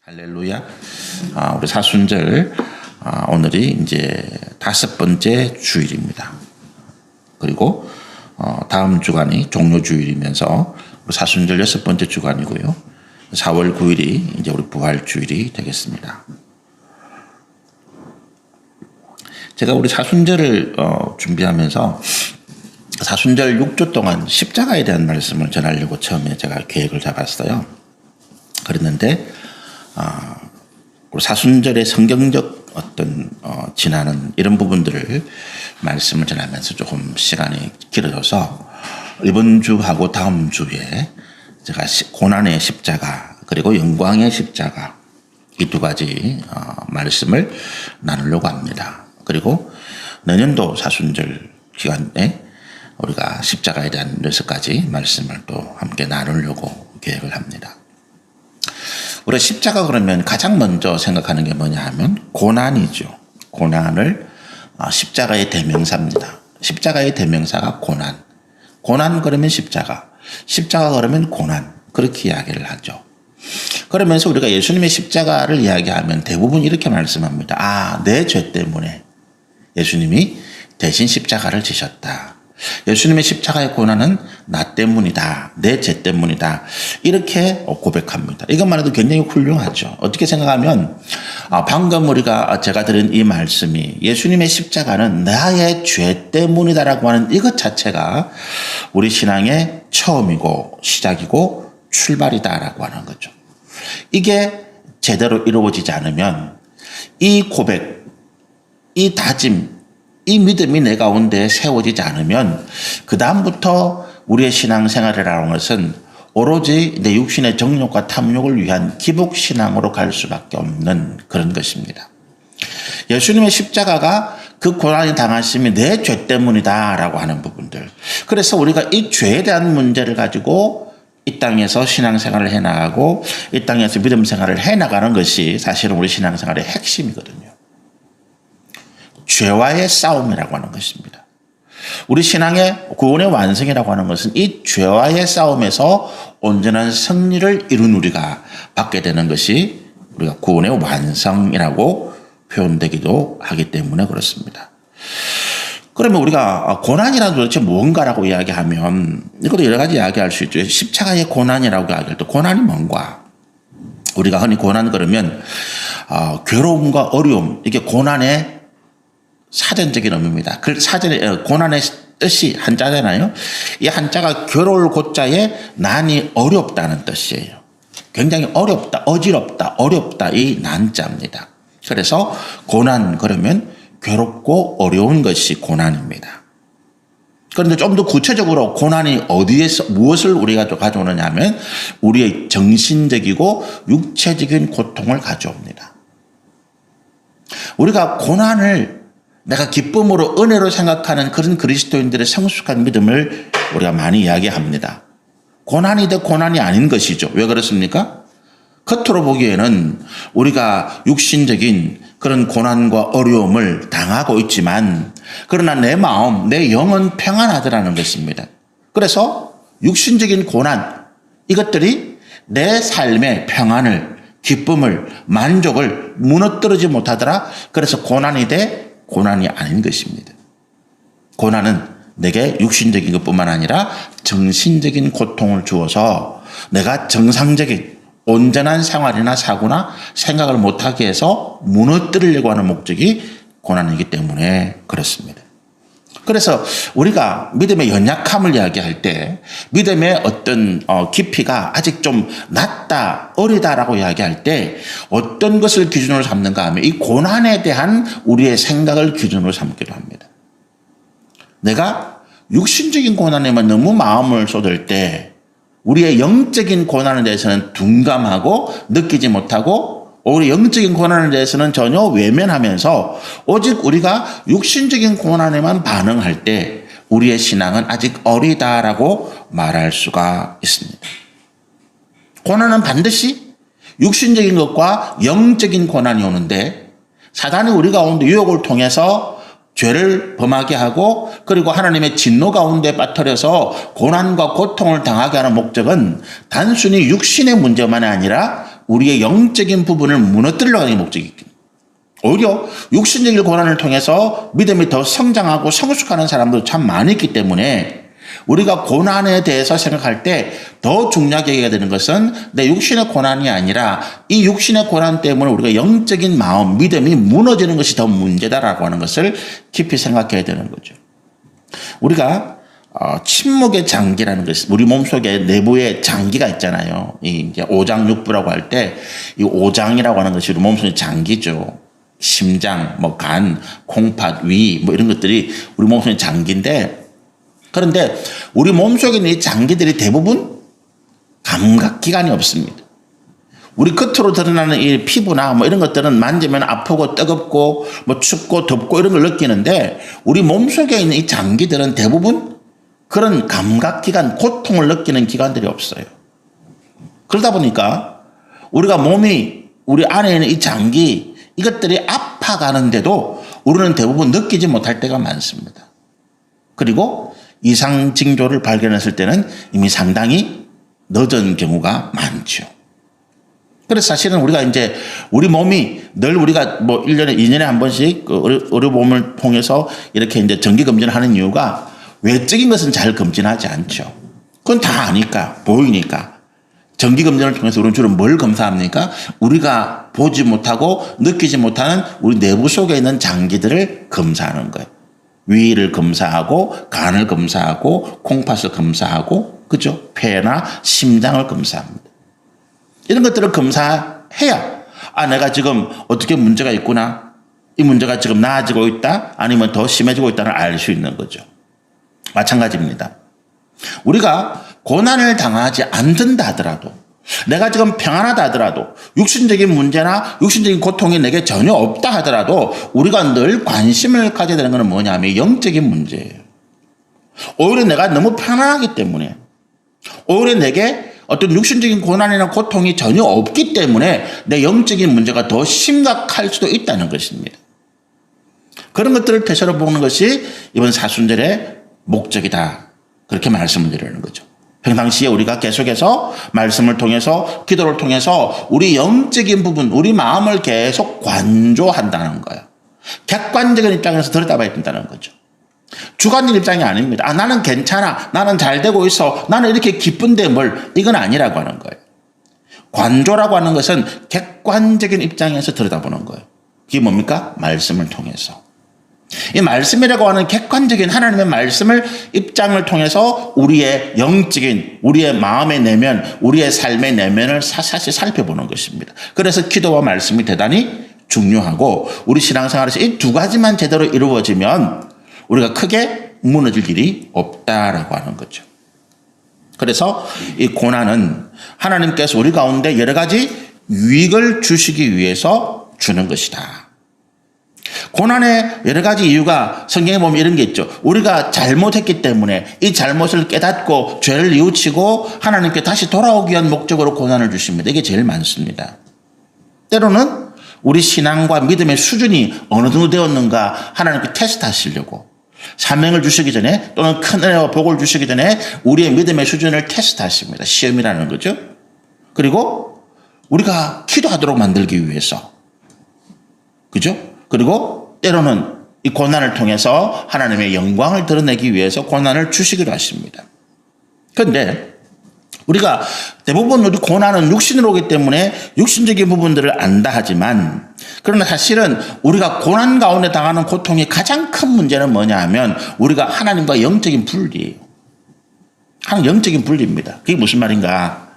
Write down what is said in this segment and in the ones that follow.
할렐루야. 우리 사순절, 오늘이 이제 5번째 주일입니다. 그리고, 다음 주간이 종료주일이면서 우리 사순절 6번째 주간이고요. 4월 9일이 이제 우리 부활주일이 되겠습니다. 제가 우리 사순절을 준비하면서 사순절 6주 동안 십자가에 대한 말씀을 전하려고 처음에 제가 계획을 잡았어요. 그랬는데, 우리 사순절의 성경적 어떤 지나는 이런 부분들을 말씀을 전하면서 조금 시간이 길어져서 이번 주하고 다음 주에 제가 고난의 십자가 그리고 영광의 십자가 이 두 가지 말씀을 나누려고 합니다. 그리고 내년도 사순절 기간에 우리가 십자가에 대한 6가지 말씀을 또 함께 나누려고 계획을 합니다. 우리가 십자가 그러면 가장 먼저 생각하는 게 뭐냐 하면 고난이죠. 고난을 십자가의 대명사입니다. 십자가의 대명사가 고난. 고난 그러면 십자가. 십자가 그러면 고난. 그렇게 이야기를 하죠. 그러면서 우리가 예수님의 십자가를 이야기하면 대부분 이렇게 말씀합니다. 내 죄 때문에 예수님이 대신 십자가를 지셨다. 예수님의 십자가의 고난은 나 때문이다. 내 죄 때문이다. 이렇게 고백합니다. 이것만 해도 굉장히 훌륭하죠. 어떻게 생각하면 방금 제가 드린 이 말씀이 예수님의 십자가는 나의 죄 때문이다라고 하는 이것 자체가 우리 신앙의 처음이고 시작이고 출발이다라고 하는 거죠. 이게 제대로 이루어지지 않으면 이 고백, 이 다짐, 이 믿음이 내 가운데 세워지지 않으면 그 다음부터 우리의 신앙생활이라는 것은 오로지 내 육신의 정욕과 탐욕을 위한 기복신앙으로 갈 수밖에 없는 그런 것입니다. 예수님의 십자가가 그 고난이 당하심이 내 죄 때문이다라고 하는 부분들. 그래서 우리가 이 죄에 대한 문제를 가지고 이 땅에서 신앙생활을 해나가고 이 땅에서 믿음생활을 해나가는 것이 사실은 우리 신앙생활의 핵심이거든요. 죄와의 싸움이라고 하는 것입니다. 우리 신앙의 구원의 완성이라고 하는 것은 이 죄와의 싸움에서 온전한 승리를 이룬 우리가 받게 되는 것이 우리가 구원의 완성이라고 표현되기도 하기 때문에 그렇습니다. 그러면 우리가 고난이란 도대체 무언가라고 이야기하면 이것도 여러 가지 이야기할 수 있죠. 십자가의 고난이라고 이야기할 때 고난이 뭔가? 우리가 흔히 고난 그러면 괴로움과 어려움, 이게 고난의 사전적인 의미입니다. 그 사전에 고난의 뜻이 한자잖아요. 이 한자가 괴로울 고자에 난이 어렵다는 뜻이에요. 굉장히 어렵다, 어지럽다, 어렵다 이 난자입니다. 그래서 고난 그러면 괴롭고 어려운 것이 고난입니다. 그런데 좀 더 구체적으로 고난이 어디에서 무엇을 우리가 가져오느냐 하면 우리의 정신적이고 육체적인 고통을 가져옵니다. 우리가 고난을 내가 기쁨으로 은혜로 생각하는 그런 그리스도인들의 성숙한 믿음을 우리가 많이 이야기합니다. 고난이 더 고난이 아닌 것이죠. 왜 그렇습니까? 겉으로 보기에는 우리가 육신적인 그런 고난과 어려움을 당하고 있지만 그러나 내 마음, 내 영은 평안하더라는 것입니다. 그래서 육신적인 고난, 이것들이 내 삶의 평안을, 기쁨을, 만족을 무너뜨리지 못하더라. 그래서 고난이 고난이 아닌 것입니다. 고난은 내게 육신적인 것뿐만 아니라 정신적인 고통을 주어서 내가 정상적인 온전한 생활이나 사고나 생각을 못하게 해서 무너뜨리려고 하는 목적이 고난이기 때문에 그렇습니다. 그래서 우리가 믿음의 연약함을 이야기할 때 믿음의 어떤 깊이가 아직 좀 낮다, 어리다라고 이야기할 때 어떤 것을 기준으로 삼는가 하면 이 고난에 대한 우리의 생각을 기준으로 삼기도 합니다. 내가 육신적인 고난에만 너무 마음을 쏟을 때 우리의 영적인 고난에 대해서는 둔감하고 느끼지 못하고 오히려 영적인 고난에 대해서는 전혀 외면하면서 오직 우리가 육신적인 고난에만 반응할 때 우리의 신앙은 아직 어리다라고 말할 수가 있습니다. 고난은 반드시 육신적인 것과 영적인 고난이 오는데 사단이 우리 가운데 유혹을 통해서 죄를 범하게 하고 그리고 하나님의 진노 가운데 빠뜨려서 고난과 고통을 당하게 하는 목적은 단순히 육신의 문제만이 아니라 우리의 영적인 부분을 무너뜨리려고 하는 게 목적이거든요. 오히려 육신적인 고난을 통해서 믿음이 더 성장하고 성숙하는 사람도 참 많이 있기 때문에 우리가 고난에 대해서 생각할 때 더 중요하게 여겨야 되는 것은 내 육신의 고난이 아니라 이 육신의 고난 때문에 우리가 영적인 마음, 믿음이 무너지는 것이 더 문제다라고 하는 것을 깊이 생각해야 되는 거죠. 우리가 침묵의 장기라는 것이 우리 몸속에 내부에 장기가 있잖아요. 이 이제 오장육부라고 할 때 이 오장이라고 하는 것이 우리 몸속의 장기죠. 심장, 뭐 간, 콩팥, 위, 뭐 이런 것들이 우리 몸속의 장기인데, 그런데 우리 몸속에 있는 이 장기들이 대부분 감각기관이 없습니다. 우리 겉으로 드러나는 이 피부나 뭐 이런 것들은 만지면 아프고 뜨겁고 뭐 춥고 덥고 이런 걸 느끼는데 우리 몸속에 있는 이 장기들은 대부분 그런 감각기관, 고통을 느끼는 기관들이 없어요. 그러다 보니까 우리가 몸이 우리 안에 있는 이 장기 이것들이 아파가는데도 우리는 대부분 느끼지 못할 때가 많습니다. 그리고 이상 징조를 발견했을 때는 이미 상당히 늦은 경우가 많죠. 그래서 사실은 우리가 이제 우리 몸이 늘 우리가 뭐 1년에 2년에 한 번씩 우리 몸을 통해서 이렇게 이제 정기 검진을 하는 이유가 외적인 것은 잘 검진하지 않죠. 그건 다 아니까, 보이니까. 정기 검진을 통해서 우리는 주로 뭘 검사합니까? 우리가 보지 못하고 느끼지 못하는 우리 내부 속에 있는 장기들을 검사하는 거예요. 위를 검사하고 간을 검사하고 콩팥을 검사하고 그죠? 폐나 심장을 검사합니다. 이런 것들을 검사해야 내가 지금 어떻게 문제가 있구나. 이 문제가 지금 나아지고 있다. 아니면 더 심해지고 있다는 알 수 있는 거죠. 마찬가지입니다. 우리가 고난을 당하지 않는다 하더라도 내가 지금 평안하다 하더라도 육신적인 문제나 육신적인 고통이 내게 전혀 없다 하더라도 우리가 늘 관심을 가져야 되는 것은 뭐냐면 영적인 문제예요. 오히려 내가 너무 편안하기 때문에 오히려 내게 어떤 육신적인 고난이나 고통이 전혀 없기 때문에 내 영적인 문제가 더 심각할 수도 있다는 것입니다. 그런 것들을 되새겨보는 것이 이번 사순절의 목적이다. 그렇게 말씀을 드리는 거죠. 평상시에 우리가 계속해서 말씀을 통해서 기도를 통해서 우리 영적인 부분, 우리 마음을 계속 관조한다는 거예요. 객관적인 입장에서 들여다봐야 된다는 거죠. 주관적 입장이 아닙니다. 나는 괜찮아. 나는 잘 되고 있어. 나는 이렇게 기쁜데 뭘. 이건 아니라고 하는 거예요. 관조라고 하는 것은 객관적인 입장에서 들여다보는 거예요. 그게 뭡니까? 말씀을 통해서. 이 말씀이라고 하는 객관적인 하나님의 말씀을 입장을 통해서 우리의 영적인, 우리의 마음의 내면, 우리의 삶의 내면을 사사시 살펴보는 것입니다. 그래서 기도와 말씀이 대단히 중요하고 우리 신앙생활에서 이 두 가지만 제대로 이루어지면 우리가 크게 무너질 일이 없다라고 하는 거죠. 그래서 이 고난은 하나님께서 우리 가운데 여러 가지 유익을 주시기 위해서 주는 것이다. 고난의 여러 가지 이유가 성경에 보면 이런 게 있죠. 우리가 잘못했기 때문에 이 잘못을 깨닫고 죄를 뉘우치고 하나님께 다시 돌아오기 위한 목적으로 고난을 주십니다. 이게 제일 많습니다. 때로는 우리 신앙과 믿음의 수준이 어느 정도 되었는가 하나님께 테스트하시려고 사명을 주시기 전에 또는 큰 은혜와 복을 주시기 전에 우리의 믿음의 수준을 테스트하십니다. 시험이라는 거죠. 그리고 우리가 기도하도록 만들기 위해서. 그죠? 그리고 때로는 이 고난을 통해서 하나님의 영광을 드러내기 위해서 고난을 주시기도 하십니다. 그런데 우리가 대부분 우리 고난은 육신으로 오기 때문에 육신적인 부분들을 안다 하지만 그러나 사실은 우리가 고난 가운데 당하는 고통의 가장 큰 문제는 뭐냐 하면 우리가 하나님과 영적인 분리예요. 영적인 분리입니다. 그게 무슨 말인가?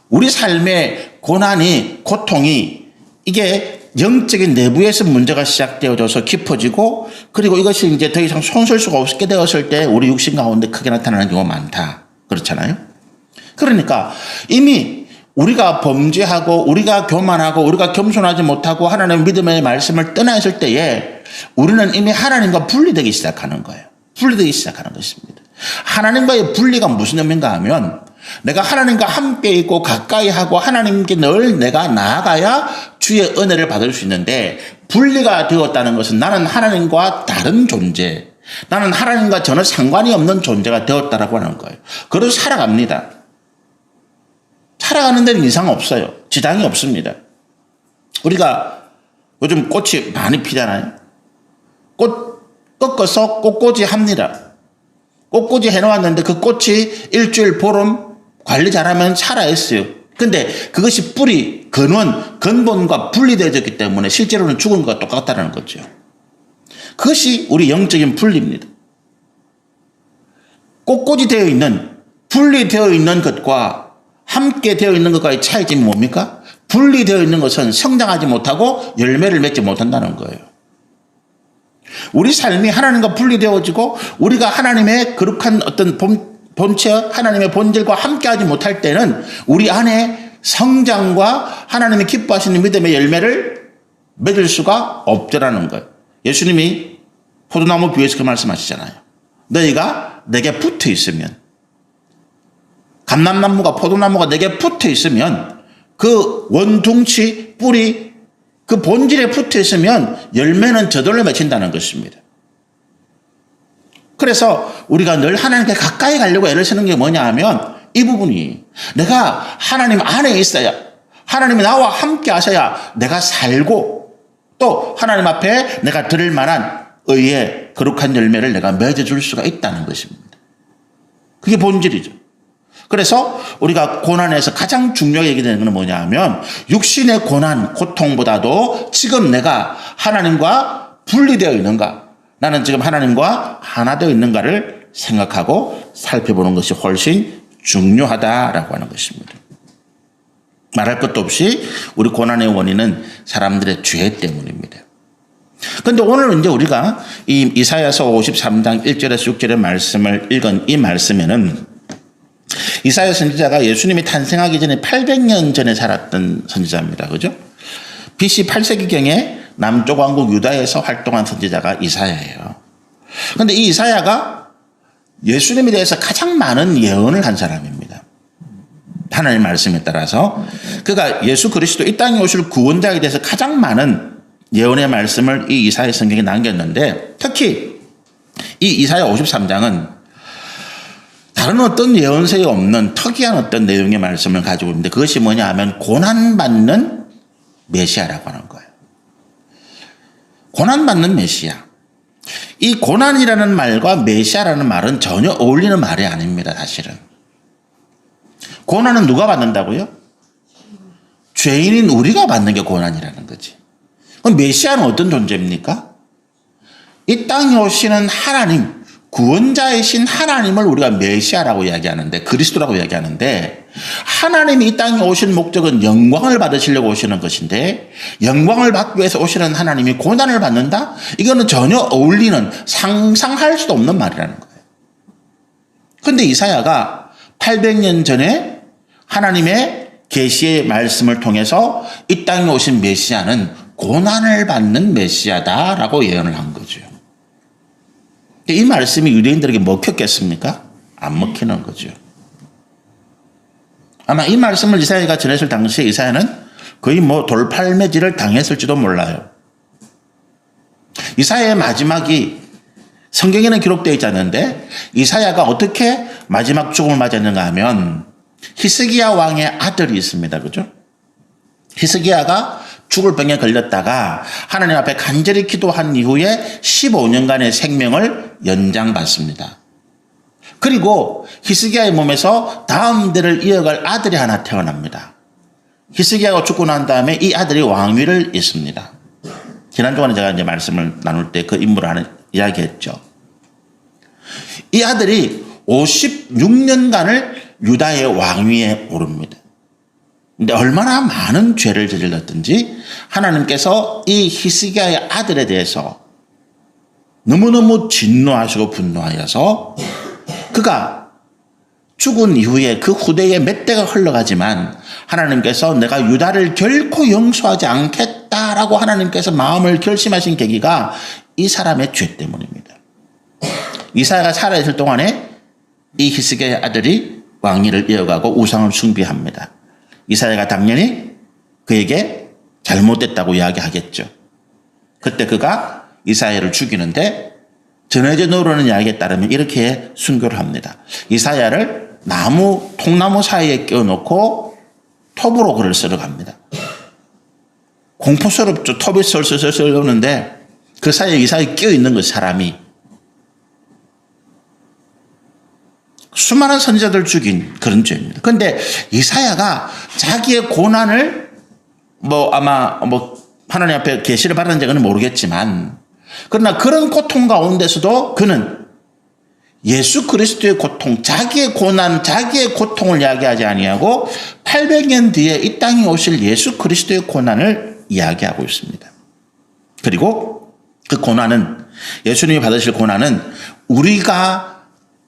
우리 삶의 고난이, 고통이 이게 영적인 내부에서 문제가 시작되어져서 깊어지고 그리고 이것이 이제 더 이상 손쓸 수가 없게 되었을 때 우리 육신 가운데 크게 나타나는 경우가 많다. 그렇잖아요? 그러니까 이미 우리가 범죄하고 우리가 교만하고 우리가 겸손하지 못하고 하나님의 믿음의 말씀을 떠나 있을 때에 우리는 이미 하나님과 분리되기 시작하는 거예요. 분리되기 시작하는 것입니다. 하나님과의 분리가 무슨 의미인가 하면 내가 하나님과 함께 있고 가까이 하고 하나님께 늘 내가 나아가야 주의 은혜를 받을 수 있는데 분리가 되었다는 것은 나는 하나님과 다른 존재, 나는 하나님과 전혀 상관이 없는 존재가 되었다라고 하는 거예요. 그래서 살아갑니다. 살아가는 데는 이상 없어요. 지장이 없습니다. 우리가 요즘 꽃이 많이 피잖아요. 꽃 꺾어서 꽃꽂이 합니다. 꽃꽂이 해놓았는데 그 꽃이 일주일 보름 관리 잘하면 살아있어요. 근데 그것이 뿌리, 근본과 분리되어졌기 때문에 실제로는 죽은 것과 똑같다는 거죠. 그것이 우리 영적인 분리입니다. 꽃꽂이 되어 있는, 분리되어 있는 것과 함께 되어 있는 것과의 차이점이 뭡니까? 분리되어 있는 것은 성장하지 못하고 열매를 맺지 못한다는 거예요. 우리 삶이 하나님과 분리되어지고 우리가 하나님의 거룩한 어떤 본체, 하나님의 본질과 함께하지 못할 때는 우리 안에 성장과 하나님이 기뻐하시는 믿음의 열매를 맺을 수가 없더라는 거예요. 예수님이 포도나무 비유에서 그 말씀하시잖아요. 너희가 내게 붙어 있으면, 감람나무가 포도나무가 내게 붙어 있으면 그 원둥치, 뿌리, 그 본질에 붙어 있으면 열매는 저절로 맺힌다는 것입니다. 그래서 우리가 늘 하나님께 가까이 가려고 애를 쓰는 게 뭐냐 하면 이 부분이, 내가 하나님 안에 있어야, 하나님이 나와 함께 하셔야 내가 살고 또 하나님 앞에 내가 드릴 만한 의의 거룩한 열매를 내가 맺어줄 수가 있다는 것입니다. 그게 본질이죠. 그래서 우리가 고난에서 가장 중요하게 얘기되는 것은 뭐냐 하면 육신의 고난, 고통보다도 지금 내가 하나님과 분리되어 있는가, 나는 지금 하나님과 하나 되어 있는가를 생각하고 살펴보는 것이 훨씬 중요하다라고 하는 것입니다. 말할 것도 없이 우리 고난의 원인은 사람들의 죄 때문입니다. 그런데 오늘 이제 우리가 이 이사야서 53장 1절에서 6절의 말씀을 읽은 이 말씀에는 이사야 선지자가 예수님이 탄생하기 전에 800년 전에 살았던 선지자입니다. 그죠? BC 8세기경에 남쪽 왕국 유다에서 활동한 선지자가 이사야예요. 그런데 이 이사야가 예수님에 대해서 가장 많은 예언을 한 사람입니다. 하나님의 말씀에 따라서 그가 예수 그리스도 이 땅에 오실 구원자에 대해서 가장 많은 예언의 말씀을 이 이사야 성경에 남겼는데, 특히 이 이사야 53장은 다른 어떤 예언서에 없는 특이한 어떤 내용의 말씀을 가지고 있는데, 그것이 뭐냐 하면 고난받는 메시아라고 하는 거예요. 고난받는 메시아. 이 고난이라는 말과 메시아라는 말은 전혀 어울리는 말이 아닙니다, 사실은. 고난은 누가 받는다고요? 죄인인 우리가 받는 게 고난이라는 거지. 그럼 메시아는 어떤 존재입니까? 이 땅에 오시는 하나님, 구원자이신 하나님을 우리가 메시아라고 이야기하는데, 그리스도라고 이야기하는데, 하나님이 이 땅에 오신 목적은 영광을 받으시려고 오시는 것인데, 영광을 받기 위해서 오시는 하나님이 고난을 받는다? 이거는 전혀 어울리는, 상상할 수도 없는 말이라는 거예요. 그런데 이사야가 800년 전에 하나님의 계시의 말씀을 통해서 이 땅에 오신 메시아는 고난을 받는 메시아다라고 예언을 한 거죠. 이 말씀이 유대인들에게 먹혔겠습니까? 안 먹히는 거죠. 아마 이 말씀을 이사야가 전했을 당시에 이사야는 거의 돌팔매질을 당했을지도 몰라요. 이사야의 마지막이 성경에는 기록되어 있지 않는데, 이사야가 어떻게 마지막 죽음을 맞았는가 하면 히스기야 왕의 아들이 있습니다. 그죠? 히스기야가 죽을 병에 걸렸다가 하나님 앞에 간절히 기도한 이후에 15년간의 생명을 연장받습니다. 그리고 히스기야의 몸에서 다음 대를 이어갈 아들이 하나 태어납니다. 히스기야가 죽고 난 다음에 이 아들이 왕위를 잇습니다. 지난주간에 제가 이제 말씀을 나눌 때 그 인물을 하나 이야기했죠. 이 아들이 56년간을 유다의 왕위에 오릅니다. 근데 얼마나 많은 죄를 저질렀든지 하나님께서 이 히스기야의 아들에 대해서 너무너무 진노하시고 분노하여서 그가 죽은 이후에 그 후대에 몇 대가 흘러가지만 하나님께서 내가 유다를 결코 용서하지 않겠다라고 하나님께서 마음을 결심하신 계기가 이 사람의 죄 때문입니다. 이사야가 살아있을 동안에 이 히스기야의 아들이 왕위를 이어가고 우상을 숭배합니다. 이사야가 당연히 그에게 잘못됐다고 이야기하겠죠. 그때 그가 이사야를 죽이는데 전해져 오르는 이야기에 따르면 이렇게 순교를 합니다. 이사야를 통나무 사이에 끼워놓고 톱으로 글을 쓰러 갑니다. 공포스럽죠. 톱이 설설설설 오는데 그 사이에 이 사이에 끼어 있는 그 사람이 수많은 선지자들 죽인 그런 죄입니다. 그런데 이사야가 자기의 고난을 아마 하나님 앞에 계시를 받은 적은 모르겠지만 그러나 그런 고통 가운데서도 그는 예수 그리스도의 고통, 자기의 고난, 자기의 고통을 이야기하지 아니하고 800년 뒤에 이 땅에 오실 예수 그리스도의 고난을 이야기하고 있습니다. 그리고 그 고난은, 예수님이 받으실 고난은 우리가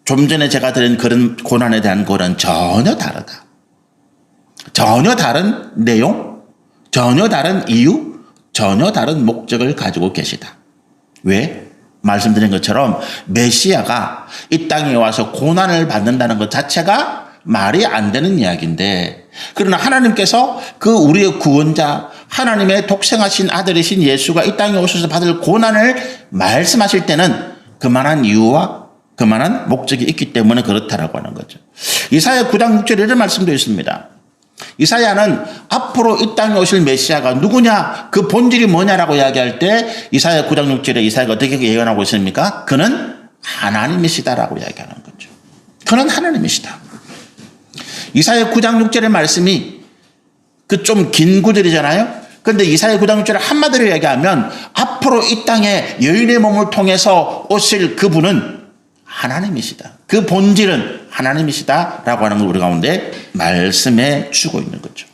좀 전에 제가 드린 그런 고난에 대한 고난은 전혀 다르다. 전혀 다른 내용, 전혀 다른 이유, 전혀 다른 목적을 가지고 계시다. 왜? 말씀드린 것처럼 메시아가 이 땅에 와서 고난을 받는다는 것 자체가 말이 안 되는 이야기인데, 그러나 하나님께서 그 우리의 구원자, 하나님의 독생하신 아들이신 예수가 이 땅에 오셔서 받을 고난을 말씀하실 때는 그만한 이유와 그만한 목적이 있기 때문에 그렇다라고 하는 거죠. 이사야 9장 6절에 이런 말씀도 있습니다. 이사야는 앞으로 이 땅에 오실 메시아가 누구냐, 그 본질이 뭐냐라고 이야기할 때 이사야 9장 6절에 이사야가 어떻게 예언하고 있습니까? 그는 하나님이시다라고 이야기하는 거죠. 그는 하나님이시다. 이사야 9장 6절의 말씀이 그 좀 긴 구절이잖아요. 그런데 이사야 9장 6절을 한마디로 이야기하면 앞으로 이 땅에 여인의 몸을 통해서 오실 그분은 하나님이시다. 그 본질은 하나님이시다라고 하는 걸 우리 가운데 말씀해 주고 있는 거죠.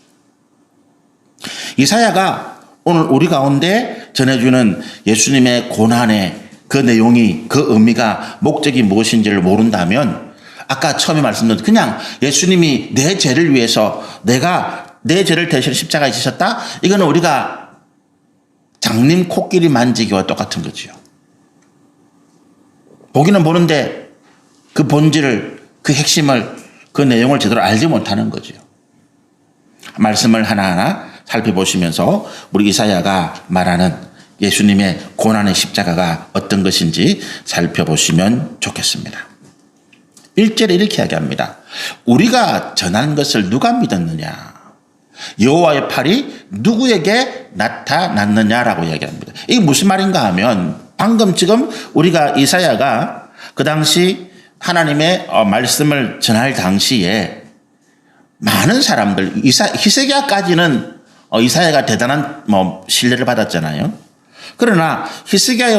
이사야가 오늘 우리 가운데 전해주는 예수님의 고난의 그 내용이, 그 의미가, 목적이 무엇인지를 모른다면 아까 처음에 말씀드린 그냥 예수님이 내 죄를 위해서 내 죄를 대신 십자가에 지셨다? 이거는 우리가 장님 코끼리 만지기와 똑같은 거지요. 보기는 보는데 그 본질을, 그 핵심을, 그 내용을 제대로 알지 못하는 거죠. 말씀을 하나하나 살펴보시면서 우리 이사야가 말하는 예수님의 고난의 십자가가 어떤 것인지 살펴보시면 좋겠습니다. 1절에 이렇게 이야기합니다. 우리가 전한 것을 누가 믿었느냐? 여호와의 팔이 누구에게 나타났느냐라고 이야기합니다. 이게 무슨 말인가 하면 방금 지금 우리가 이사야가 그 당시 하나님의 말씀을 전할 당시에 많은 사람들, 히스기야까지는 이사야가 대단한 신뢰를 받았잖아요. 그러나 히스기야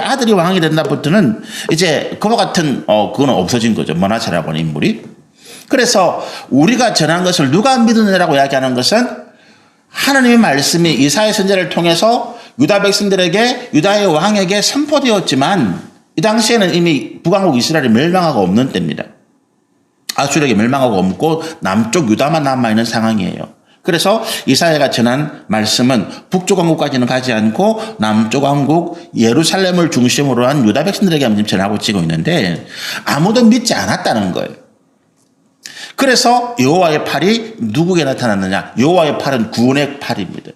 아들이 왕이 된다부터는 이제 그와 같은 그거는 없어진 거죠. 므낫세라고 하는 인물이. 그래서 우리가 전한 것을 누가 믿느냐라고 이야기하는 것은 하나님의 말씀이 이사야 선지자를 통해서 유다 백성들에게, 유다의 왕에게 선포되었지만 이 당시에는 이미 북왕국 이스라엘이 멸망하고 없는 때입니다. 아수르에게 멸망하고 없고 남쪽 유다만 남아있는 상황이에요. 그래서 이사야가 전한 말씀은 북쪽 왕국까지는 가지 않고 남쪽 왕국 예루살렘을 중심으로 한 유다 백성들에게 전하고 지고 있는데 아무도 믿지 않았다는 거예요. 그래서 여호와의 팔이 누구에게 나타났느냐? 여호와의 팔은 구원의 팔입니다.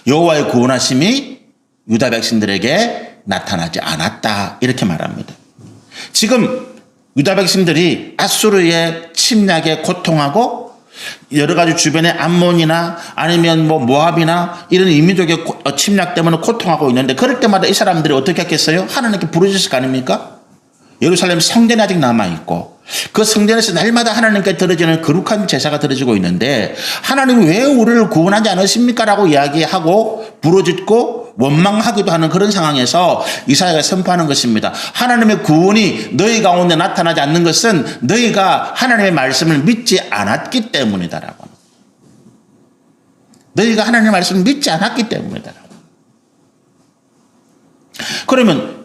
여호와의 구원하심이 유다 백성들에게 나타나지 않았다, 이렇게 말합니다. 지금 유다 백성들이 아수르의 침략에 고통하고 여러 가지 주변의 암몬이나 아니면 모압이나 이런 이민족의 침략 때문에 고통하고 있는데 그럴 때마다 이 사람들이 어떻게 했겠어요? 하나님께 부르짖을 거 아닙니까? 예루살렘 성전이 아직 남아있고 그 성전에서 날마다 하나님께 드려지는 거룩한 제사가 드려지고 있는데 하나님 왜 우리를 구원하지 않으십니까? 라고 이야기하고 부르짖고 원망하기도 하는 그런 상황에서 이사야가 선포하는 것입니다. 하나님의 구원이 너희 가운데 나타나지 않는 것은 너희가 하나님의 말씀을 믿지 않았기 때문이다라고. 너희가 하나님의 말씀을 믿지 않았기 때문이다라고. 그러면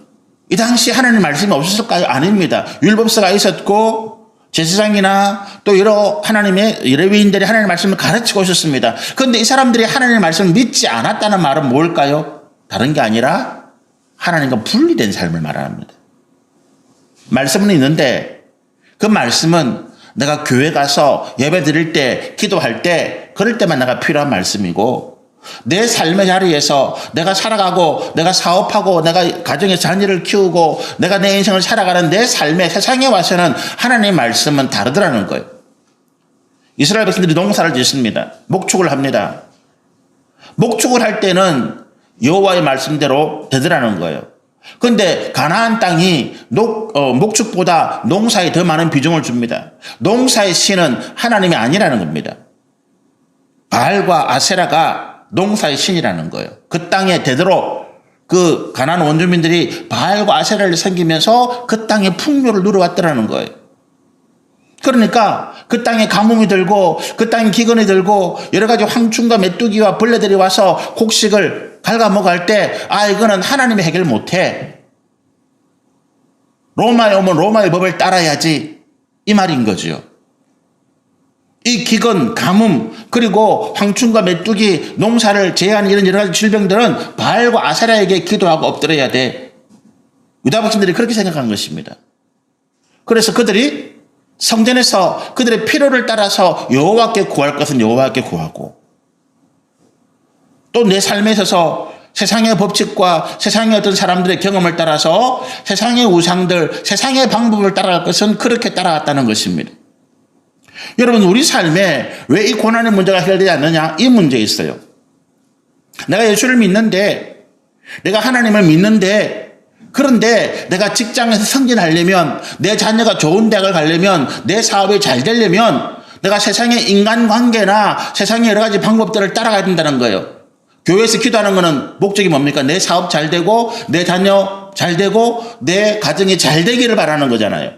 이 당시 하나님의 말씀이 없었을까요? 아닙니다. 율법서가 있었고 제사장이나 또 여러 하나님의 레위인들이 하나님의 말씀을 가르치고 있었습니다. 그런데 이 사람들이 하나님의 말씀을 믿지 않았다는 말은 뭘까요? 다른 게 아니라 하나님과 분리된 삶을 말합니다. 말씀은 있는데 그 말씀은 내가 교회 가서 예배 드릴 때, 기도할 때 그럴 때만 내가 필요한 말씀이고 내 삶의 자리에서 내가 살아가고 내가 사업하고 내가 가정에 자녀를 키우고 내가 내 인생을 살아가는 내 삶의 세상에 와서는 하나님의 말씀은 다르더라는 거예요. 이스라엘 백성들이 농사를 짓습니다. 목축을 합니다. 목축을 할 때는 여호와의 말씀대로 되더라는 거예요. 그런데 가나안 땅이 목축보다 농사에 더 많은 비중을 줍니다. 농사의 신은 하나님이 아니라는 겁니다. 바알과 아세라가 농사의 신이라는 거예요. 그 땅에 되도록 그 가나안 원주민들이 바알과 아세라를 섬기면서 그 땅의 풍요를 누려왔더라는 거예요. 그러니까 그 땅에 가뭄이 들고 그 땅에 기근이 들고 여러 가지 황충과 메뚜기와 벌레들이 와서 곡식을 갉아먹을 때 이거는 하나님이 해결 못해. 로마에 오면 로마의 법을 따라야지 이 말인 거죠. 이 기근, 가뭄, 그리고 황충과 메뚜기, 농사를 제한하는 이런 여러 가지 질병들은 바알과 아세라에게 기도하고 엎드려야 돼. 유다 백성들이 그렇게 생각한 것입니다. 그래서 그들이 성전에서 그들의 필요를 따라서 여호와께 구할 것은 여호와께 구하고, 또 내 삶에 있어서 세상의 법칙과 세상의 어떤 사람들의 경험을 따라서 세상의 우상들, 세상의 방법을 따라갈 것은 그렇게 따라갔다는 것입니다. 여러분, 우리 삶에 왜 이 고난의 문제가 해결되지 않느냐? 이 문제에 있어요. 내가 예수를 믿는데, 내가 하나님을 믿는데, 그런데 내가 직장에서 승진하려면, 내 자녀가 좋은 대학을 가려면, 내 사업이 잘 되려면 내가 세상의 인간관계나 세상의 여러 가지 방법들을 따라가야 된다는 거예요. 교회에서 기도하는 거는 목적이 뭡니까? 내 사업 잘 되고 내 자녀 잘 되고 내 가정이 잘 되기를 바라는 거잖아요.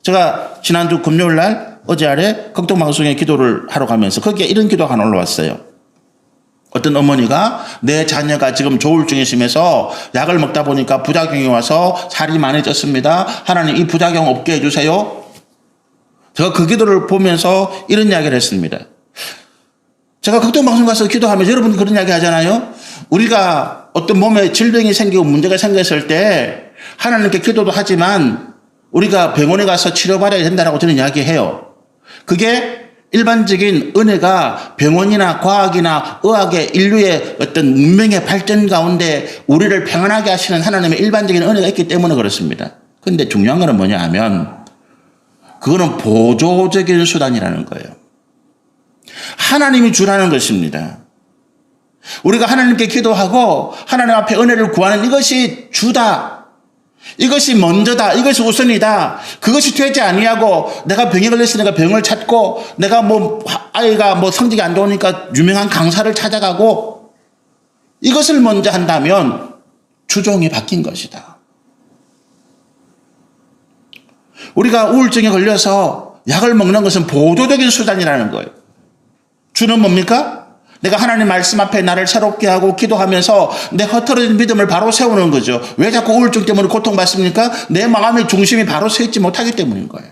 제가 지난주 금요일 날 어제 아래 극동방송에 기도를 하러 가면서 거기에 이런 기도가 하나 올라왔어요. 어떤 어머니가 내 자녀가 지금 조울증이 심해서 약을 먹다 보니까 부작용이 와서 살이 많이 쪘습니다. 하나님 이 부작용 없게 해주세요. 제가 그 기도를 보면서 이런 이야기를 했습니다. 제가 극동방송 가서 기도하면서 여러분 그런 이야기 하잖아요. 우리가 어떤 몸에 질병이 생기고 문제가 생겼을 때 하나님께 기도도 하지만 우리가 병원에 가서 치료받아야 된다고 저는 이야기해요. 그게 일반적인 은혜가 병원이나 과학이나 의학의 인류의 어떤 문명의 발전 가운데 우리를 평안하게 하시는 하나님의 일반적인 은혜가 있기 때문에 그렇습니다. 그런데 중요한 건 뭐냐 하면 그거는 보조적인 수단이라는 거예요. 하나님이 주라는 것입니다. 우리가 하나님께 기도하고 하나님 앞에 은혜를 구하는 이것이 주다. 이것이 먼저다. 이것이 우선이다. 그것이 되지 아니하고 내가 병에 걸렸으니까 병을 찾고 내가 아이가 성적이 안 좋으니까 유명한 강사를 찾아가고 이것을 먼저 한다면 주종이 바뀐 것이다. 우리가 우울증에 걸려서 약을 먹는 것은 보조적인 수단이라는 거예요. 주는 뭡니까? 내가 하나님 말씀 앞에 나를 새롭게 하고 기도하면서 내 흐트러진 믿음을 바로 세우는 거죠. 왜 자꾸 우울증 때문에 고통받습니까? 내 마음의 중심이 바로 서 있지 못하기 때문인 거예요.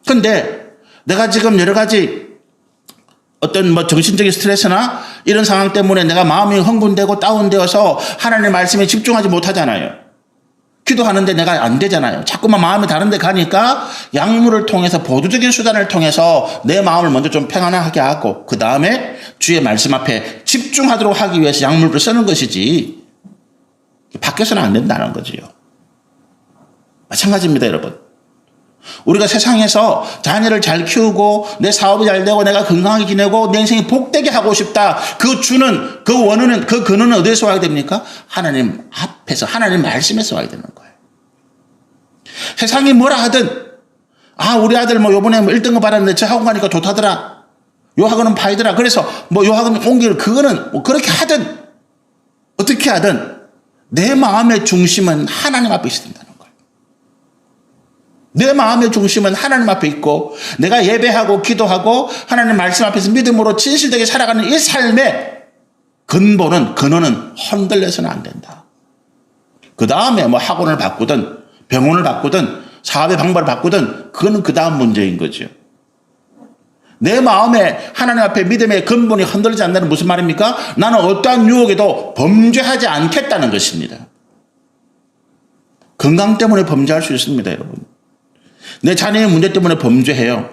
그런데 내가 지금 여러 가지 어떤 정신적인 스트레스나 이런 상황 때문에 내가 마음이 흥분되고 다운되어서 하나님의 말씀에 집중하지 못하잖아요. 기도하는데 내가 안 되잖아요. 자꾸만 마음이 다른 데 가니까 약물을 통해서 보조적인 수단을 통해서 내 마음을 먼저 좀 평안하게 하고 그 다음에 주의 말씀 앞에 집중하도록 하기 위해서 약물을 쓰는 것이지 밖에서는 안 된다는 거지요. 마찬가지입니다, 여러분. 우리가 세상에서 자녀를 잘 키우고 내 사업이 잘 되고 내가 건강하게 지내고 내 인생이 복되게 하고 싶다. 그 주는, 그 원인은, 그 근원은 어디에서 와야 됩니까? 하나님 앞에서, 하나님 말씀에서 와야 되는 거예요. 세상이 뭐라 하든, 우리 아들 요번에 1등급 받았는데 저 학원 가니까 좋다더라. 요 학원은 파이더라. 그래서 요 학원 옮기를, 그거는 그렇게 하든, 어떻게 하든, 내 마음의 중심은 하나님 앞에 있어야 된다는 거예요. 내 마음의 중심은 하나님 앞에 있고 내가 예배하고 기도하고 하나님 말씀 앞에서 믿음으로 진실되게 살아가는 이 삶의 근원은 흔들려서는 안 된다. 그 다음에 학원을 바꾸든 병원을 바꾸든 사업의 방법을 바꾸든 그거는 그 다음 문제인 거죠. 내 마음에 하나님 앞에 믿음의 근본이 흔들리지 않는다는 무슨 말입니까? 나는 어떠한 유혹에도 범죄하지 않겠다는 것입니다. 건강 때문에 범죄할 수 있습니다, 여러분. 내 자녀의 문제 때문에 범죄해요.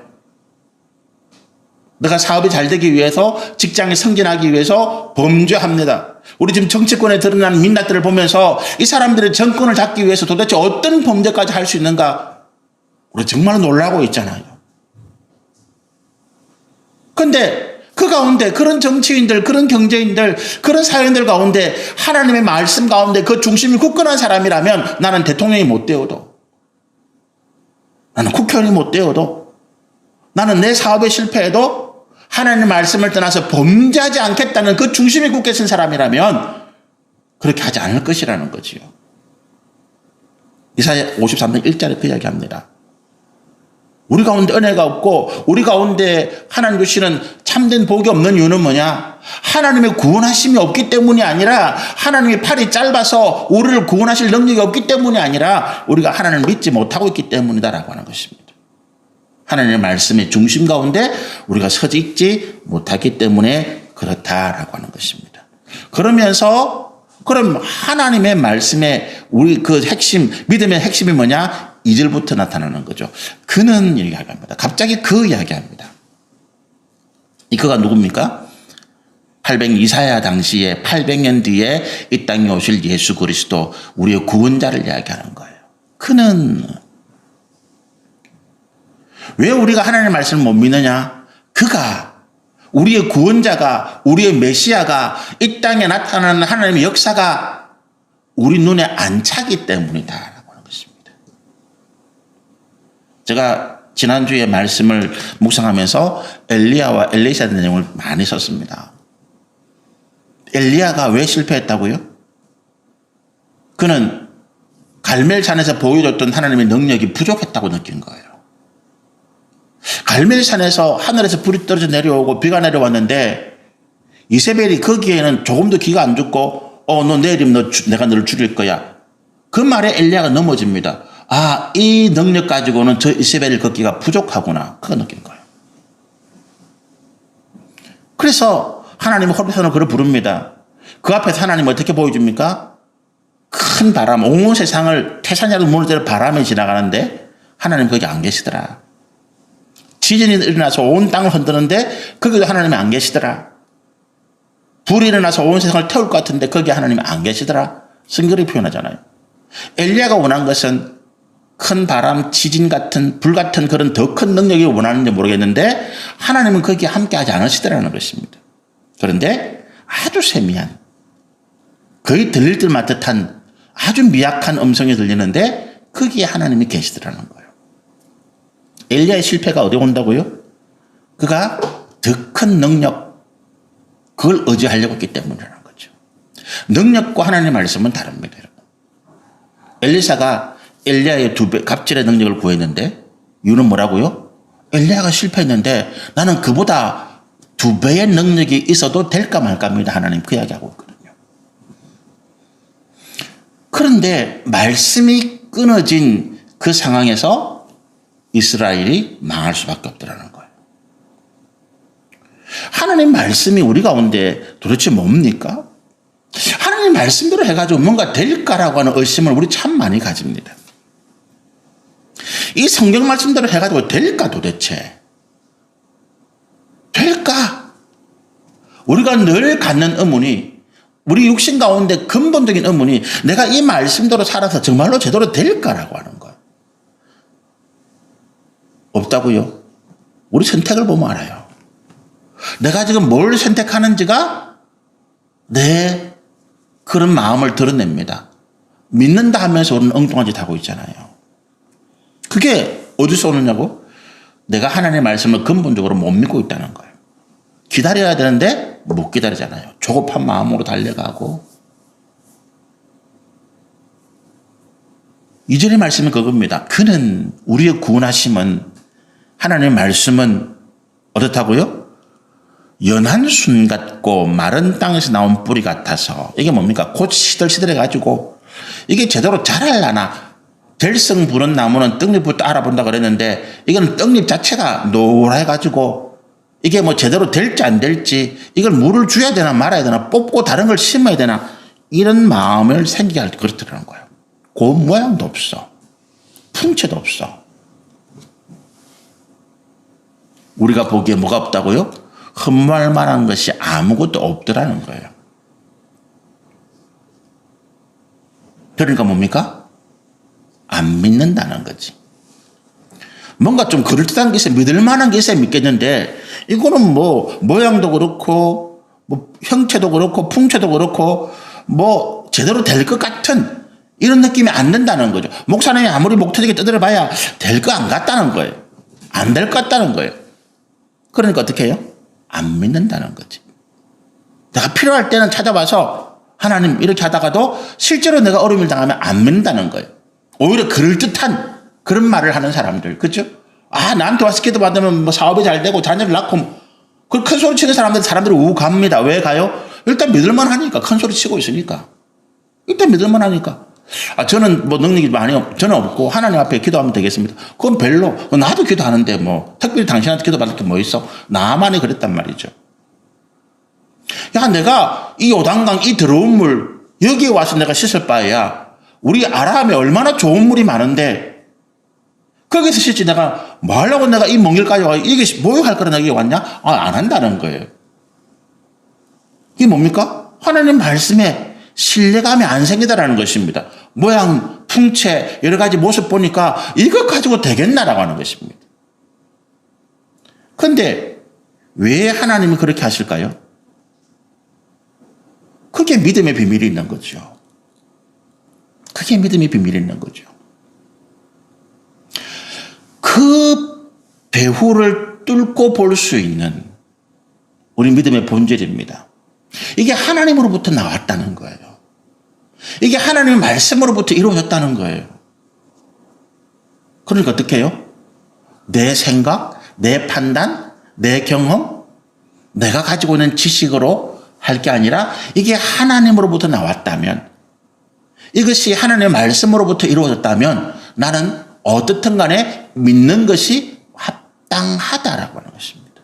내가 사업이 잘 되기 위해서 직장이 승진하기 위해서 범죄합니다. 우리 지금 정치권에 드러나는 민낯들을 보면서 이 사람들의 정권을 잡기 위해서 도대체 어떤 범죄까지 할 수 있는가 우리 정말 놀라고 있잖아요. 근데 그 가운데 그런 정치인들, 그런 경제인들, 그런 사회인들 가운데 하나님의 말씀 가운데 그 중심이 굳건한 사람이라면 나는 대통령이 못 되어도, 나는 국회의원이 못 되어도, 나는 내 사업에 실패해도 하나님의 말씀을 떠나서 범죄하지 않겠다는 그 중심이 굳게 쓴 사람이라면 그렇게 하지 않을 것이라는 거지요. 이사야 53장 1절에 그 이야기합니다. 우리 가운데 은혜가 없고 우리 가운데 하나님 주시는 참된 복이 없는 이유는 뭐냐? 하나님의 구원하심이 없기 때문이 아니라, 하나님의 팔이 짧아서 우리를 구원하실 능력이 없기 때문이 아니라 우리가 하나님을 믿지 못하고 있기 때문이다라고 하는 것입니다. 하나님의 말씀의 중심 가운데 우리가 서지 있지 못하기 때문에 그렇다라고 하는 것입니다. 그러면서 그럼 하나님의 말씀의 우리 그 핵심, 믿음의 핵심이 뭐냐? 2절부터 나타나는 거죠. 그는 이야기합니다. 갑자기 그 이야기합니다. 이 그가 누굽니까? 이사야 당시에 800년 뒤에 이 땅에 오실 예수 그리스도, 우리의 구원자를 이야기하는 거예요. 그는 왜 우리가 하나님의 말씀을 못 믿느냐? 그가, 우리의 구원자가, 우리의 메시아가, 이 땅에 나타나는 하나님의 역사가 우리 눈에 안 차기 때문이다. 제가 지난주에 말씀을 묵상하면서 엘리야와 엘리샤의 내용을 많이 썼습니다. 엘리야가 왜 실패했다고요? 그는 갈멜산에서 보여줬던 하나님의 능력이 부족했다고 느낀 거예요. 갈멜산에서 하늘에서 불이 떨어져 내려오고 비가 내려왔는데 이세벨이 거기에는 조금도 기가 안 죽고 너 내일이면 내가 너를 죽일 거야. 그 말에 엘리야가 넘어집니다. 아, 이 능력 가지고는 저 이세벨을 걷기가 부족하구나. 그거 느낀 거예요. 그래서 하나님은 호렙산으로 그를 부릅니다. 그 앞에서 하나님은 어떻게 보여줍니까? 큰 바람, 온 세상을 태산이라도 무너뜨려 바람이 지나가는데 하나님 거기 안 계시더라. 지진이 일어나서 온 땅을 흔드는데 거기도 하나님이 안 계시더라. 불이 일어나서 온 세상을 태울 것 같은데 거기 하나님이 안 계시더라. 성경이 표현하잖아요. 엘리야가 원한 것은 큰 바람, 지진 같은, 불 같은 그런 더 큰 능력이 원하는지 모르겠는데 하나님은 거기에 함께하지 않으시더라는 것입니다. 그런데 아주 세미한, 거의 들릴 듯 말듯한 아주 미약한 음성이 들리는데 거기에 하나님이 계시더라는 거예요. 엘리야의 실패가 어디 온다고요? 그가 더 큰 능력, 그걸 의지하려고 했기 때문이라는 거죠. 능력과 하나님의 말씀은 다릅니다. 엘리사가 엘리야의 2배, 갑질의 능력을 구했는데 이유는 뭐라고요? 엘리야가 실패했는데 나는 그보다 2배의 능력이 있어도 될까 말까입니다. 하나님 그 이야기하고 있거든요. 그런데 말씀이 끊어진 그 상황에서 이스라엘이 망할 수밖에 없더라는 거예요. 하나님 말씀이 우리 가운데 도대체 뭡니까? 하나님 말씀대로 해가지고 뭔가 될까라고 하는 의심을 우리 참 많이 가집니다. 이 성경 말씀대로 해가지고 될까 도대체? 될까? 우리가 늘 갖는 의문이, 우리 육신 가운데 근본적인 의문이 내가 이 말씀대로 살아서 정말로 제대로 될까라고 하는 거예요. 없다고요? 우리 선택을 보면 알아요. 내가 지금 뭘 선택하는지가 내 그런 마음을 드러냅니다. 믿는다 하면서 우리는 엉뚱한 짓 하고 있잖아요. 그게 어디서 오느냐고? 내가 하나님의 말씀을 근본적으로 못 믿고 있다는 거예요. 기다려야 되는데 못 기다리잖아요. 조급한 마음으로 달려가고. 2절의 말씀은 그겁니다. 그는, 우리의 구원하심은, 하나님의 말씀은 어떻다고요? 연한 순 같고 마른 땅에서 나온 뿌리 같아서, 이게 뭡니까? 곧 시들시들해가지고 이게 제대로 자랄라나, 될성 부른 나무는 떡잎부터 알아본다 그랬는데 이건 떡잎 자체가 노래가지고 이게 뭐 제대로 될지 안 될지, 이걸 물을 줘야 되나 말아야 되나, 뽑고 다른 걸 심어야 되나, 이런 마음을 생기게 할 때 그렇더라는 거예요. 그 모양도 없어. 풍채도 없어. 우리가 보기에 뭐가 없다고요? 흠모할 만한 것이 아무것도 없더라는 거예요. 그러니까 뭡니까? 안 믿는다는 거지. 뭔가 좀 그럴듯한 게 있어야 믿을 만한 게 있어야 믿겠는데 이거는 뭐 모양도 그렇고 뭐 형태도 그렇고 풍채도 그렇고 뭐 제대로 될 것 같은 이런 느낌이 안 든다는 거죠. 목사님이 아무리 목 터지게 두드려봐야 될 거 안 같다는 거예요. 안 될 것 같다는 거예요. 그러니까 어떻게 해요? 안 믿는다는 거지. 내가 필요할 때는 찾아와서 하나님 이렇게 하다가도 실제로 내가 어려움을 당하면 안 믿는다는 거예요. 오히려 그럴듯한 그런 말을 하는 사람들, 그죠? 아, 나한테 와서 기도 받으면 뭐 사업이 잘 되고 자녀를 낳고, 그 큰 소리 치는 사람들이 우 갑니다. 왜 가요? 일단 믿을만 하니까. 큰 소리 치고 있으니까. 일단 믿을만 하니까. 아, 저는 뭐 능력이 저는 없고 하나님 앞에 기도하면 되겠습니다. 그건 별로. 나도 기도하는데 뭐, 특별히 당신한테 기도 받을 게 뭐 있어? 나만이 그랬단 말이죠. 야, 내가 이 요단강, 이 더러운 물, 여기에 와서 내가 씻을 바에야 우리 아람에 얼마나 좋은 물이 많은데 거기서 씻지 내가 뭐 하려고 내가 이 먼 길까지 와 이게 모욕할 거라 내가 여기 왔냐? 아, 안 한다는 거예요. 이게 뭡니까? 하나님 말씀에 신뢰감이 안 생기다라는 것입니다. 모양, 풍채, 여러 가지 모습 보니까 이것 가지고 되겠나라고 하는 것입니다. 그런데 왜 하나님이 그렇게 하실까요? 그게 믿음의 비밀이 있는 거죠. 그게 믿음의 비밀이 있는 거죠. 그 배후를 뚫고 볼 수 있는 우리 믿음의 본질입니다. 이게 하나님으로부터 나왔다는 거예요. 이게 하나님의 말씀으로부터 이루어졌다는 거예요. 그러니까 어떻게 해요? 내 생각, 내 판단, 내 경험, 내가 가지고 있는 지식으로 할 게 아니라 이게 하나님으로부터 나왔다면, 이것이 하나님의 말씀으로부터 이루어졌다면 나는 어떻든 간에 믿는 것이 합당하다라고 하는 것입니다.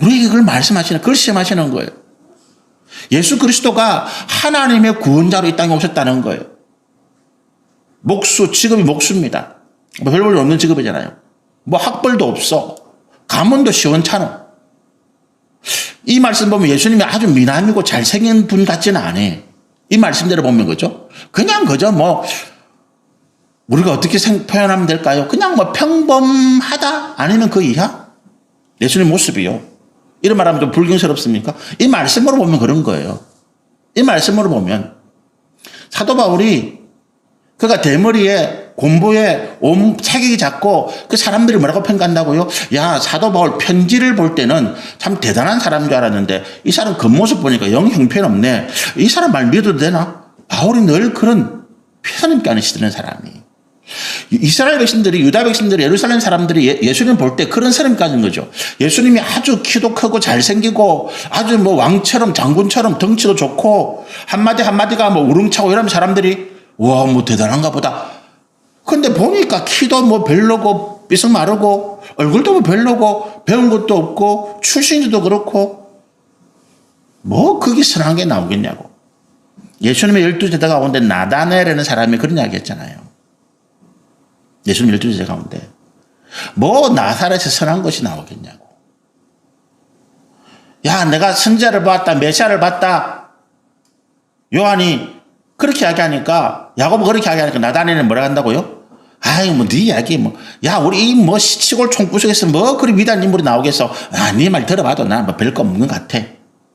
우리에게 그걸 말씀하시는, 그걸 시험하시는 거예요. 예수 그리스도가 하나님의 구원자로 이 땅에 오셨다는 거예요. 목수, 직업이 목수입니다. 뭐 별 볼 없는 직업이잖아요. 뭐 학벌도 없어. 가문도 시원찮아. 이 말씀 보면 예수님이 아주 미남이고 잘생긴 분 같지는 않아. 이 말씀대로 보면 그죠? 그냥 그저 뭐 우리가 어떻게 표현하면 될까요? 그냥 뭐 평범하다 아니면 그 이하? 예수님 모습이요. 이런 말하면 좀 불경스럽습니까? 이 말씀으로 보면 그런 거예요. 이 말씀으로 보면 사도 바울이 그가 대머리에 곰보에 온 체격이 작고 그 사람들이 뭐라고 평가한다고요? 야, 사도 바울 편지를 볼 때는 참 대단한 사람인 줄 알았는데 이 사람 겉모습 보니까 영 형편없네. 이 사람 말 믿어도 되나? 바울이 늘 그런 표현을 안으시는 사람이. 이스라엘 백성들이, 유다 백성들이, 예루살렘 사람들이 예수님 볼 때 그런 사람이 가진 거죠. 예수님이 아주 키도 크고 잘생기고 아주 뭐 왕처럼 장군처럼 덩치도 좋고 한마디 한마디가 뭐 우렁차고 이러면 사람들이 와, 뭐 대단한가 보다. 근데 보니까 키도 뭐 별로고 삐승마르고 얼굴도 뭐 별로고 배운 것도 없고 출신도 그렇고 뭐 그게 선한 게 나오겠냐고. 예수님의 12제자 가운데 나다나엘이라는 사람이 그런 이야기 했잖아요. 예수님 12제자 가운데 뭐 나사렛에서 선한 것이 나오겠냐고. 야, 내가 선지자를 봤다, 메시아를 봤다. 요한이 그렇게 이야기하니까, 야고보 그렇게 이야기하니까 나다나엘은 뭐라 한다고요? 아이, 뭐, 네 이야기, 뭐, 야, 우리 이 뭐 시골 총구석에서 뭐 그리 위대한 인물이 나오겠어. 아, 네 말 들어봐도 난 뭐 별거 없는 것 같아.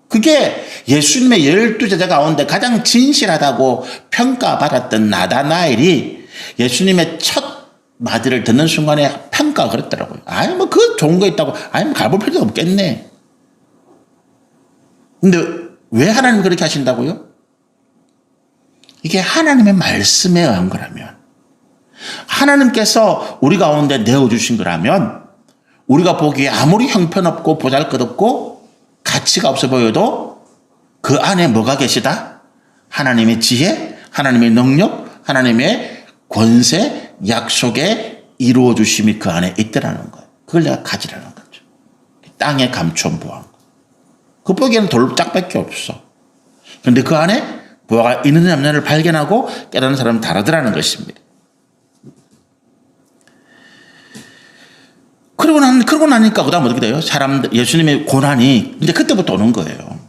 그게 예수님의 12제자 가운데 가장 진실하다고 평가받았던 나다나엘이 예수님의 첫 마디를 듣는 순간에 평가가 그랬더라고요. 아이, 뭐, 그 좋은 거 있다고. 아이, 뭐, 가볼 필요도 없겠네. 근데 왜 하나님 그렇게 하신다고요? 이게 하나님의 말씀에 의한 거라면, 하나님께서 우리 가운데 내어주신 거라면, 우리가 보기에 아무리 형편없고 보잘것없고 가치가 없어 보여도 그 안에 뭐가 계시다? 하나님의 지혜, 하나님의 능력, 하나님의 권세, 약속의 이루어주심이 그 안에 있더라는 거예요. 그걸 내가 가지라는 거죠. 땅에 감춰 보아. 그 보기에는 돌짝밖에 없어. 그런데 그 안에 뭐가 있는 없느냐를 발견하고 깨닫는 사람은 다르더라는 것입니다. 그러고 나니까 그다음 어떻게 돼요? 사람들, 예수님의 고난이 이제 그때부터 오는 거예요.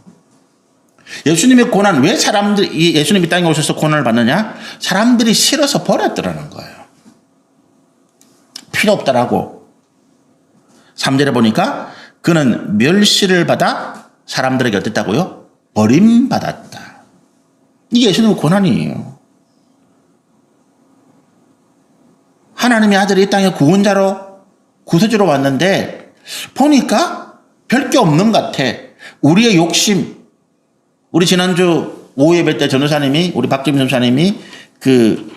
예수님의 고난, 왜 예수님이 땅에 오셔서 고난을 받느냐? 사람들이 싫어서 버렸더라는 거예요. 필요 없다라고. 3절에 보니까 그는 멸시를 받아 사람들에게 어땠다고요? 버림받았다. 이게 예수님의 고난이에요. 하나님의 아들이 이 땅에 구원자로 구세주로 왔는데 보니까 별게 없는 것 같아. 우리의 욕심. 우리 지난주 오후 예배 때 전도사님이 우리 박재민 전도사님이 그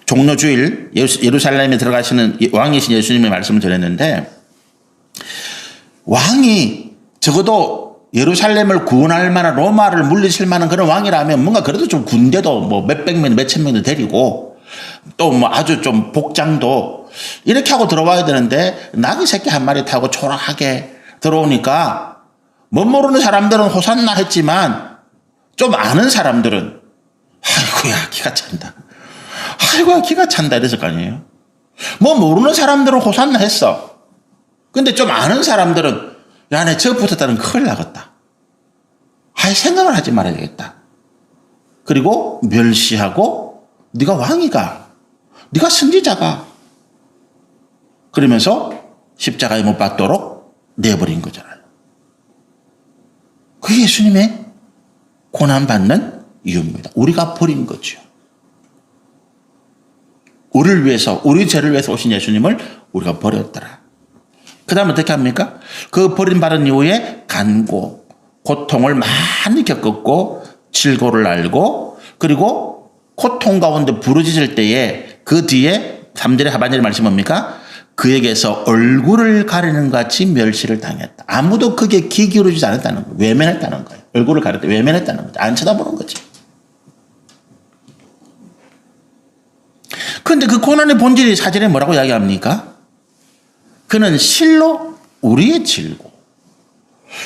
종료주일 예루살렘에 들어가시는 왕이신 예수님의 말씀을 전했는데 왕이 적어도 예루살렘을 구원할 만한 로마를 물리칠 만한 그런 왕이라면 뭔가 그래도 좀 군대도 뭐 몇백 명, 몇천 명도 데리고 또 뭐 아주 좀 복장도 이렇게 하고 들어와야 되는데 나귀 새끼 한 마리 타고 초라하게 들어오니까 못 모르는 사람들은 호산나 했지만 좀 아는 사람들은 아이고야 기가 찬다. 아이고야 기가 찬다 이랬을 거 아니에요. 뭐 모르는 사람들은 호산나 했어. 근데 좀 아는 사람들은 야, 내 저 붙었다는 큰일 나겠다. 아예 생각을 하지 말아야 되겠다. 그리고 멸시하고 네가 왕이가, 네가 선지자가 그러면서 십자가에 못 박도록 내버린 거잖아요. 그게 예수님의 고난받는 이유입니다. 우리가 버린 거죠. 우리를 위해서, 우리 죄를 위해서 오신 예수님을 우리가 버렸더라. 그 다음 어떻게 합니까? 그 버림받은 이후에 간고, 고통을 많이 겪었고 질고를 알고 그리고 고통 가운데 부르짖을 때에 그 뒤에 3절의 하반절의 말씀이 뭡니까? 그에게서 얼굴을 가리는 같이 멸시를 당했다. 아무도 그게 귀 기울이지 않았다는 거예요. 외면했다는 거예요. 얼굴을 가릴 때 외면했다는 거죠. 안 쳐다보는 거죠. 그런데 그 고난의 본질이 4절에 뭐라고 이야기합니까? 그는 실로 우리의 질고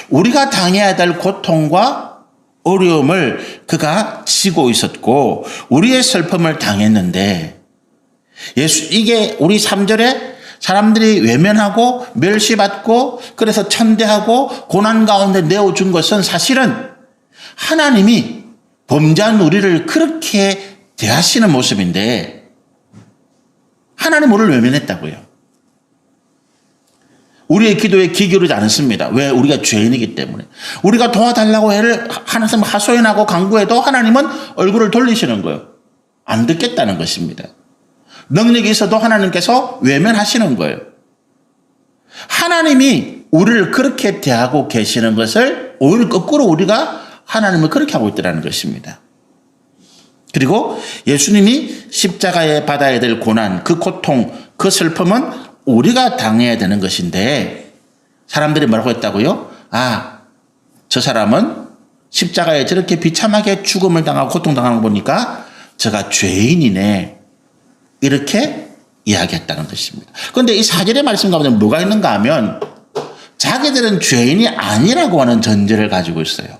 우리가 당해야 될 고통과 어려움을 그가 지고 있었고 우리의 슬픔을 당했는데 이게 우리 3절에 사람들이 외면하고 멸시받고 그래서 천대하고 고난 가운데 내어준 것은 사실은 하나님이 범죄한 우리를 그렇게 대하시는 모습인데 하나님 우리를 외면했다고요. 우리의 기도에 귀 기울이지 않습니다. 왜? 우리가 죄인이기 때문에. 우리가 도와달라고 애를 하나님 하소연하고 간구해도 하나님은 얼굴을 돌리시는 거예요. 안 듣겠다는 것입니다. 능력이 있어도 하나님께서 외면하시는 거예요. 하나님이 우리를 그렇게 대하고 계시는 것을 오히려 거꾸로 우리가 하나님을 그렇게 하고 있다는 것입니다. 그리고 예수님이 십자가에 받아야 될 고난, 그 고통, 그 슬픔은 우리가 당해야 되는 것인데 사람들이 뭐라고 했다고요? 아, 저 사람은 십자가에 저렇게 비참하게 죽음을 당하고 고통당하는 거 보니까 저가 죄인이네. 이렇게 이야기했다는 것입니다. 그런데 이 4절의 말씀 가운데 뭐가 있는가 하면 자기들은 죄인이 아니라고 하는 전제를 가지고 있어요.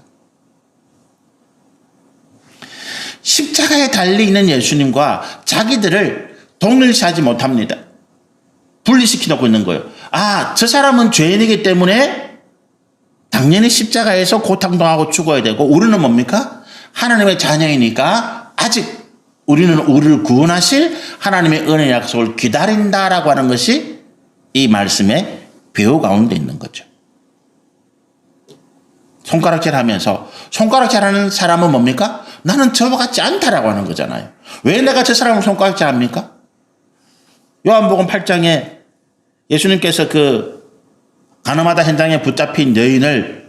십자가에 달려 있는 예수님과 자기들을 동일시하지 못합니다. 분리시키고 있는 거예요. 아, 저 사람은 죄인이기 때문에 당연히 십자가에서 고통당하고 죽어야 되고 우리는 뭡니까? 하나님의 자녀이니까 아직 우리는 우리를 구원하실 하나님의 은혜의 약속을 기다린다라고 하는 것이 이 말씀의 배후 가운데 있는 거죠. 손가락질 하면서 손가락질 하는 사람은 뭡니까? 나는 저와 같지 않다라고 하는 거잖아요. 왜 내가 저 사람을 손가락질 합니까? 요한복음 8장에 예수님께서 그 가늠하다 현장에 붙잡힌 여인을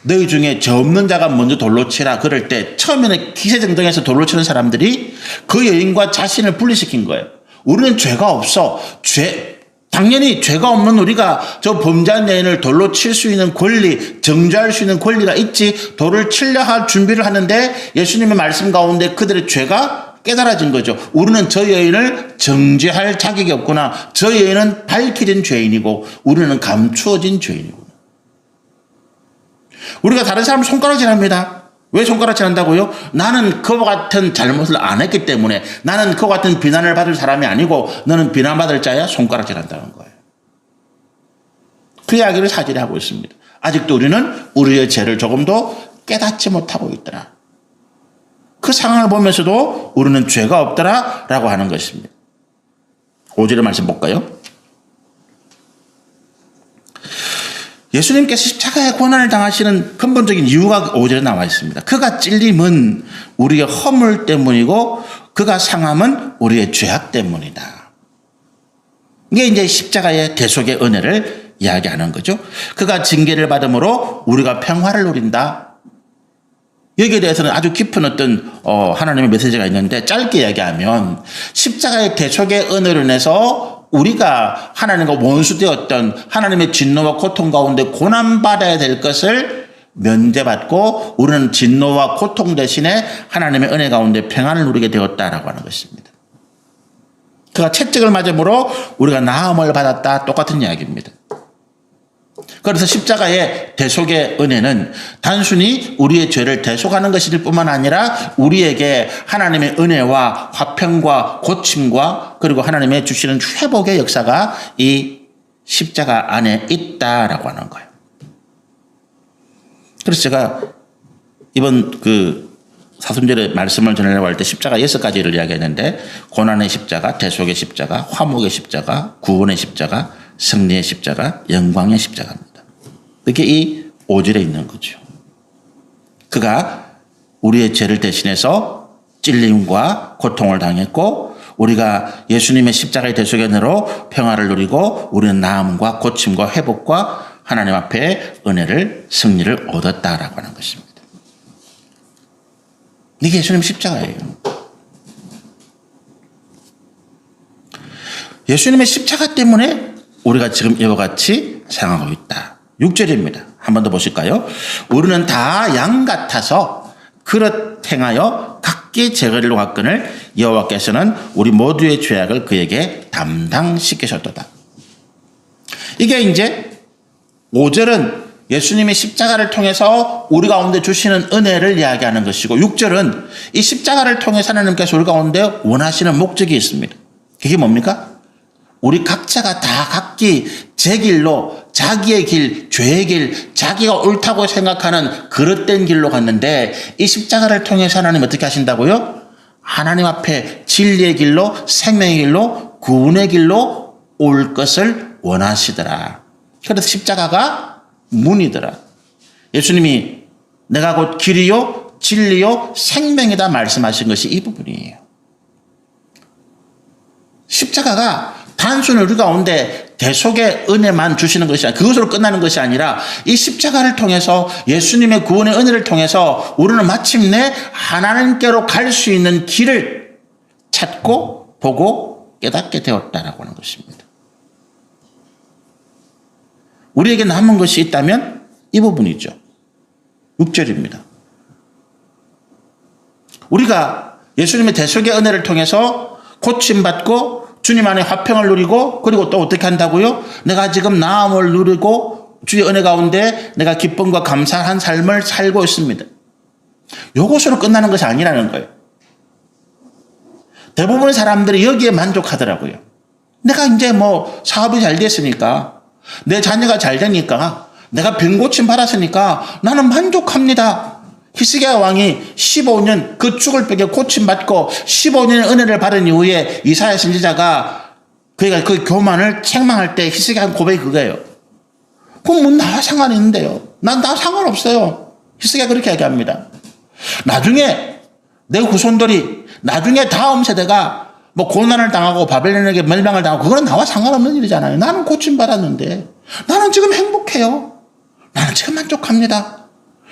너희 중에 죄 없는 자가 먼저 돌로 치라 그럴 때 처음에는 기세등등해서 돌로 치는 사람들이 그 여인과 자신을 분리시킨 거예요. 우리는 죄가 없어. 당연히 죄가 없는 우리가 저 범죄한 여인을 돌로 칠 수 있는 권리, 정죄할 수 있는 권리가 있지 돌을 치려 할 준비를 하는데 예수님의 말씀 가운데 그들의 죄가 깨달아진 거죠. 우리는 저 여인을 정죄할 자격이 없구나. 저 여인은 밝혀진 죄인이고 우리는 감추어진 죄인이구나. 우리가 다른 사람을 손가락질합니다. 왜 손가락질한다고요? 나는 그와 같은 잘못을 안 했기 때문에 나는 그와 같은 비난을 받을 사람이 아니고 너는 비난받을 자야 손가락질한다는 거예요. 그 이야기를 4절에 하고 있습니다. 아직도 우리는 우리의 죄를 조금도 깨닫지 못하고 있더라. 그 상황을 보면서도 우리는 죄가 없더라 라고 하는 것입니다. 5절의 말씀 볼까요? 예수님께서 십자가의 고난을 당하시는 근본적인 이유가 5절에 나와 있습니다. 그가 찔림은 우리의 허물 때문이고 그가 상함은 우리의 죄악 때문이다. 이게 이제 십자가의 대속의 은혜를 이야기하는 거죠. 그가 징계를 받음으로 우리가 평화를 누린다. 여기에 대해서는 아주 깊은 어떤 하나님의 메시지가 있는데 짧게 이야기하면 십자가의 대속의 은혜로 인해서 우리가 하나님과 원수되었던 하나님의 진노와 고통 가운데 고난받아야 될 것을 면제받고 우리는 진노와 고통 대신에 하나님의 은혜 가운데 평안을 누리게 되었다라고 하는 것입니다. 그가 채찍을 맞음으로 우리가 나음을 받았다. 똑같은 이야기입니다. 그래서 십자가의 대속의 은혜는 단순히 우리의 죄를 대속하는 것일 뿐만 아니라 우리에게 하나님의 은혜와 화평과 고침과 그리고 하나님의 주시는 회복의 역사가 이 십자가 안에 있다라고 하는 거예요. 그래서 제가 이번 사순절의 말씀을 전하려고 할 때 십자가 6가지를 이야기했는데 고난의 십자가, 대속의 십자가, 화목의 십자가, 구원의 십자가, 승리의 십자가, 영광의 십자가입니다. 그게 이 5절에 있는 거죠. 그가 우리의 죄를 대신해서 찔림과 고통을 당했고 우리가 예수님의 십자가의 대속의 은혜로 평화를 누리고 우리는 나음과 고침과 회복과 하나님 앞에 은혜를 승리를 얻었다라고 하는 것입니다. 이게 예수님 십자가예요. 예수님의 십자가 때문에 우리가 지금 이와 같이 생각하고 있다. 6절입니다. 한 번 더 보실까요? 우리는 다 양 같아서 그릇 행하여 각기 제거리로 갔거늘 여호와께서는 우리 모두의 죄악을 그에게 담당시키셨도다. 이게 이제 5절은 예수님의 십자가를 통해서 우리 가운데 주시는 은혜를 이야기하는 것이고 6절은 이 십자가를 통해서 하나님께서 우리 가운데 원하시는 목적이 있습니다. 그게 뭡니까? 우리 각자가 다 각기 제 길로 자기의 길, 죄의 길, 자기가 옳다고 생각하는 그릇된 길로 갔는데 이 십자가를 통해서 하나님 어떻게 하신다고요? 하나님 앞에 진리의 길로, 생명의 길로, 구원의 길로 올 것을 원하시더라. 그래서 십자가가 문이더라. 예수님이 내가 곧 길이요, 진리요, 생명이다 말씀하신 것이 이 부분이에요. 십자가가 단순히 우리 가운데 대속의 은혜만 주시는 것이 아니라 그것으로 끝나는 것이 아니라 이 십자가를 통해서 예수님의 구원의 은혜를 통해서 우리는 마침내 하나님께로 갈 수 있는 길을 찾고 보고 깨닫게 되었다라고 하는 것입니다. 우리에게 남은 것이 있다면 이 부분이죠. 6절입니다. 우리가 예수님의 대속의 은혜를 통해서 고침받고 주님 안에 화평을 누리고 그리고 또 어떻게 한다고요? 내가 지금 나음을 누리고 주의 은혜 가운데 내가 기쁨과 감사한 삶을 살고 있습니다. 이것으로 끝나는 것이 아니라는 거예요. 대부분의 사람들이 여기에 만족하더라고요. 내가 이제 사업이 잘 됐으니까 내 자녀가 잘 되니까 내가 병 고침 받았으니까 나는 만족합니다. 히스기야 왕이 15년 그 죽을 벽에 고침받고 15년의 은혜를 받은 이후에 이사야 선지자가 그가 그 교만을 책망할 때 히스기야 고백이 그거예요. 그럼 나와 상관이 있는데요. 나 상관없어요. 히스기야 그렇게 얘기합니다. 나중에 내 후손들이 나중에 다음 세대가 고난을 당하고 바벨론에게 멸망을 당하고 그건 나와 상관없는 일이잖아요. 나는 고침받았는데 나는 지금 행복해요. 나는 지금 만족합니다.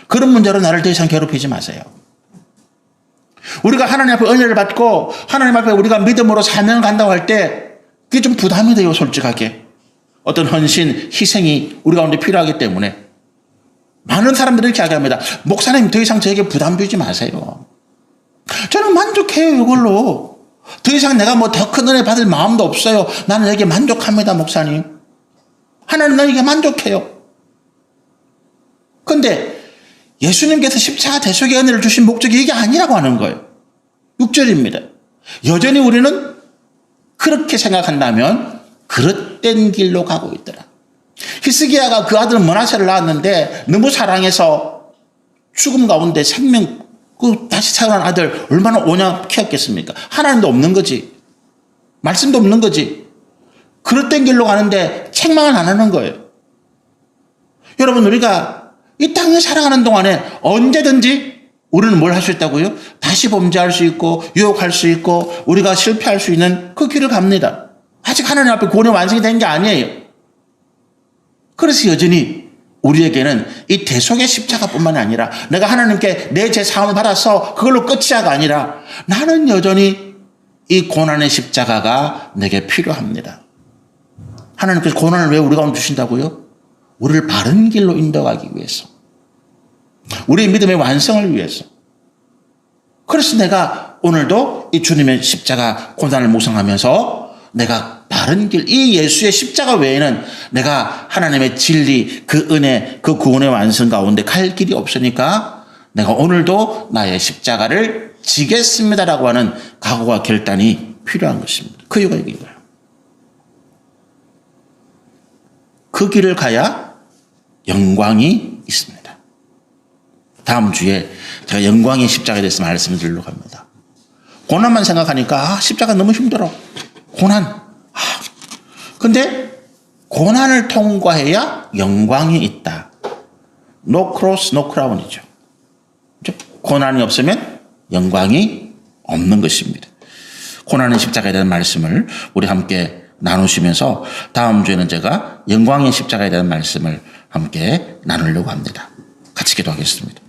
그런 문제로 나를 더 이상 괴롭히지 마세요. 우리가 하나님 앞에 은혜를 받고 하나님 앞에 우리가 믿음으로 사명을 간다고 할 때 그게 좀 부담이 돼요. 솔직하게. 어떤 헌신, 희생이 우리 가운데 필요하기 때문에 많은 사람들이 이렇게 이야기합니다. 목사님 더 이상 저에게 부담 주지 마세요. 저는 만족해요. 이걸로. 더 이상 내가 더 큰 은혜 받을 마음도 없어요. 나는 여기에 만족합니다. 목사님. 하나님 나에게 만족해요. 그런데 예수님께서 십자가 대속의 은혜를 주신 목적이 이게 아니라고 하는 거예요. 6절입니다. 여전히 우리는 그렇게 생각한다면 그릇된 길로 가고 있더라. 히스기야가 그 아들 므낫세를 낳았는데 너무 사랑해서 죽음 가운데 다시 태어난 아들 얼마나 오냐 키웠겠습니까? 하나님도 없는 거지. 말씀도 없는 거지. 그릇된 길로 가는데 책망을 안 하는 거예요. 여러분, 우리가 이 땅을 살아가는 동안에 언제든지 우리는 뭘 할 수 있다고요? 다시 범죄할 수 있고 유혹할 수 있고 우리가 실패할 수 있는 그 길을 갑니다. 아직 하나님 앞에 구원이 완성이 된 게 아니에요. 그래서 여전히 우리에게는 이 대속의 십자가뿐만 아니라 내가 하나님께 내 죄사함을 받아서 그걸로 끝이야가 아니라 나는 여전히 이 고난의 십자가가 내게 필요합니다. 하나님께서 고난을 왜 우리 가운데 주신다고요? 우리를 바른 길로 인도하기 위해서. 우리의 믿음의 완성을 위해서. 그래서 내가 오늘도 이 주님의 십자가 고난을 묵상하면서 내가 바른 길, 이 예수의 십자가 외에는 내가 하나님의 진리, 그 은혜, 그 구원의 완성 가운데 갈 길이 없으니까 내가 오늘도 나의 십자가를 지겠습니다라고 하는 각오와 결단이 필요한 것입니다. 그 이유가 이거예요. 그 길을 가야 영광이 있습니다. 다음 주에 제가 영광의 십자가에 대해서 말씀을 드리려고 합니다. 고난만 생각하니까 십자가 너무 힘들어. 고난. 근데 고난을 통과해야 영광이 있다. No cross, no crown이죠. 고난이 없으면 영광이 없는 것입니다. 고난의 십자가에 대한 말씀을 우리 함께 나누시면서 다음 주에는 제가 영광의 십자가에 대한 말씀을 함께 나누려고 합니다. 같이 기도하겠습니다.